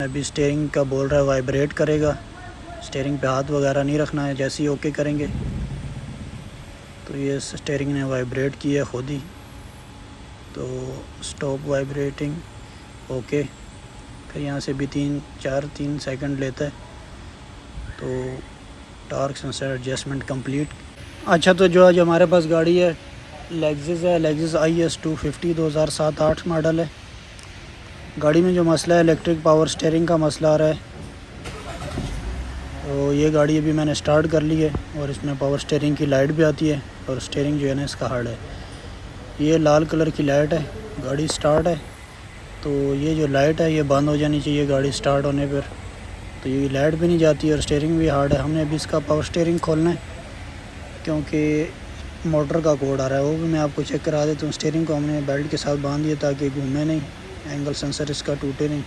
अभी स्टीयरिंग का बोल रहा है वाइब्रेट करेगा, स्टीयरिंग पे हाथ वगैरह नहीं रखना है। जैसे ही ओके करेंगे तो ये स्टीयरिंग ने वाइब्रेट किया खुद ही। तो स्टॉप वाइब्रेटिंग, ओके। फिर यहाँ से भी 3 सेकंड लेता है। तो टॉर्क सेंसर एडजस्टमेंट कंप्लीट। अच्छा, तो जो आज हमारे पास गाड़ी है लेक्सस है, लेक्सस IS 250 2007-8 मॉडल है। गाड़ी में जो मसला है इलेक्ट्रिक पावर स्टीयरिंग का मसला आ रहा है। तो ये गाड़ी अभी मैंने स्टार्ट कर ली है और इसमें पावर स्टीयरिंग की लाइट भी आती है और स्टीयरिंग जो है ना इसका हार्ड है। ये लाल कलर की लाइट है, गाड़ी स्टार्ट है। तो ये जो लाइट है ये बंद हो जानी चाहिए गाड़ी स्टार्ट होने पर। तो ये लाइट भी नहीं जाती और स्टीयरिंग भी हार्ड है। हमने अभी इसका पावर स्टीयरिंग खोलना है क्योंकि मोटर का कोड आ रहा है, वो भी मैं आपको चेक करा देता हूँ। स्टीयरिंग को हमने बेल्ट के साथ बांध दिया ताकि घूमे नहीं, एंगल सेंसर इसका टूटे नहीं।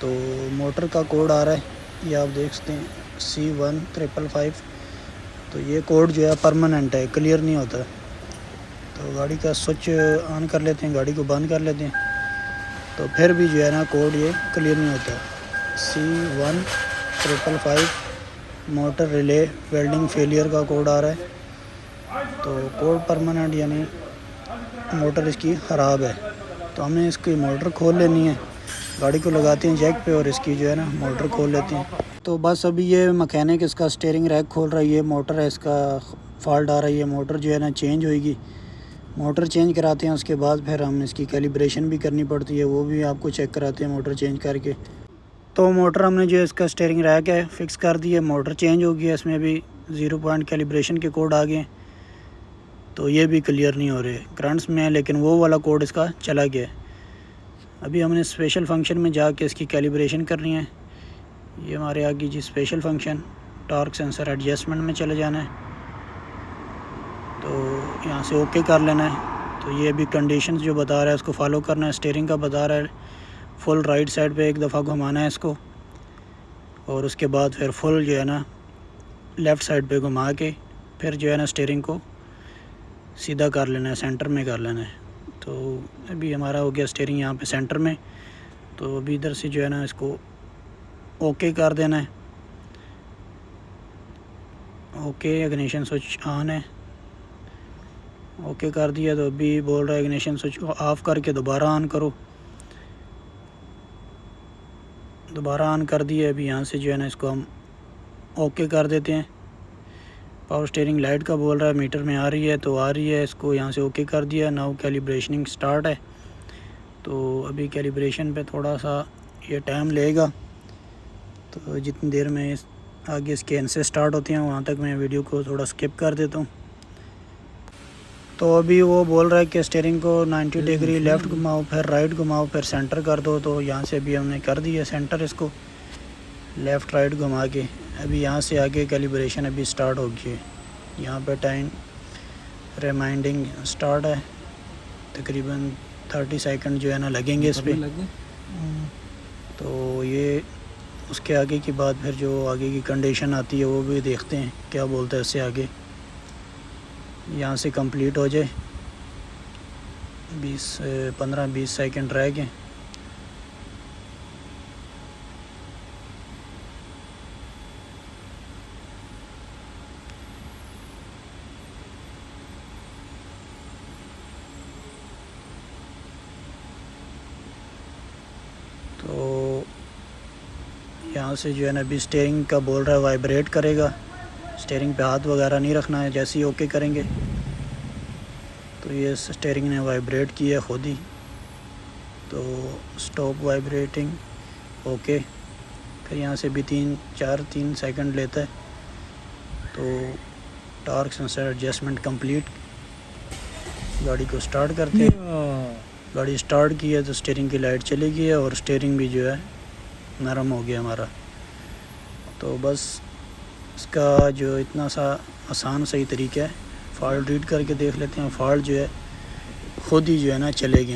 तो मोटर का कोड आ रहा है, ये आप देख सकते हैं C1555। तो ये कोड जो है परमानेंट है, क्लियर नहीं होता। तो गाड़ी का स्विच ऑन कर लेते हैं, गाड़ी को बंद कर लेते हैं, तो फिर भी जो है ना कोड ये क्लियर नहीं होता। C1555 motor relay welding failure का कोड आ रहा है। तो कोड परमानेंट यानी मोटर इसकी ख़राब है। तो हमें इसकी मोटर खोल लेनी है, गाड़ी को लगाते हैं जैक पे और इसकी जो है ना मोटर खोल लेते हैं। तो बस अभी ये मैकेनिक इसका स्टीयरिंग रैक खोल रहा है। ये मोटर है, इसका फॉल्ट आ रहा है। ये मोटर जो है ना चेंज होएगी, मोटर चेंज कराते हैं। उसके बाद फिर हम इसकी कैलिब्रेशन भी करनी पड़ती है, वो भी आपको चेक कराते हैं मोटर चेंज करके। तो मोटर हमने जो इसका स्टीयरिंग रैक है फिक्स कर दी है, मोटर चेंज हो गई है। इसमें भी 0 पॉइंट कैलिब्रेशन के कोड आ गए। तो ये भी क्लियर नहीं हो रहे, करंट्स में है लेकिन वो वाला कोड इसका चला गया। अभी हमने स्पेशल फंक्शन में जाके इसकी कैलिब्रेशन करनी है। ये हमारे आगे जी special function, torque sensor adjustment में चले जाना है। तो यहाँ से ओके कर लेना है। तो ये अभी कंडीशंस जो बता रहा है उसको फॉलो करना है। स्टीयरिंग का बता रहा है फुल राइट साइड पे एक दफ़ा घुमाना है इसको, और उसके बाद फिर फुल जो है ना लेफ़्ट साइड पे घुमा के फिर जो है ना स्टीयरिंग को सीधा कर लेना है, सेंटर में कर लेना है। तो अभी हमारा हो गया स्टीयरिंग यहाँ पे सेंटर में। तो अभी इधर से जो है ना इसको ओके कर देना है। ओके, इग्निशन स्विच ऑन है, ओके कर दिया। तो अभी बोल रहा है इग्निशन स्विच ऑफ़ करके दोबारा ऑन करो। दोबारा ऑन कर दिया। अभी यहाँ से जो है ना इसको हम ओके कर देते हैं। पावर स्टीयरिंग लाइट का बोल रहा है, मीटर में आ रही है तो आ रही है। इसको यहाँ से ओके कर दिया। नाउ कैलिब्रेशनिंग स्टार्ट है। तो अभी कैलिब्रेशन पे थोड़ा सा ये टाइम लेगा। तो जितनी देर में आगे इसके एन से स्टार्ट होते हैं वहाँ तक मैं वीडियो को थोड़ा स्किप कर देता हूँ। तो अभी वो बोल रहा है कि स्टीयरिंग को 90 डिग्री लेफ़्ट घुमाओ, फिर राइट घुमाओ, फिर सेंटर कर दो। तो यहाँ से अभी हमने कर दिया सेंटर, इसको लेफ़्ट राइट घुमा के। अभी यहाँ से आगे कैलिब्रेशन अभी स्टार्ट हो गई है। यहाँ पे टाइम रिमाइंडिंग स्टार्ट है, तकरीबन 30 सेकंड जो है ना लगेंगे इस पर। तो ये उसके आगे की बात, फिर जो आगे की कंडीशन आती है वो भी देखते हैं क्या बोलता है इससे आगे। यहाँ से कंप्लीट हो जाए, 15-20 सेकंड रह गए। तो यहाँ से जो है ना अभी स्टीयरिंग का बोल रहा है वाइब्रेट करेगा, स्टीयरिंग पे हाथ वगैरह नहीं रखना है। जैसे ही ओके करेंगे तो ये स्टीयरिंग ने वाइब्रेट किया खुद ही। तो स्टॉप वाइब्रेटिंग, ओके। फिर यहाँ से भी 3 सेकंड लेता है। तो टॉर्क सेंसर एडजस्टमेंट कंप्लीट। गाड़ी को स्टार्ट करते हैं। गाड़ी स्टार्ट की है तो स्टीयरिंग की लाइट चली गई है और स्टीयरिंग भी जो है नरम हो गया हमारा। तो बस इसका जो इतना सा आसान सही तरीका है, फॉल्ट रीड करके देख लेते हैं। फॉल्ट जो है खुद ही जो है ना चले गए।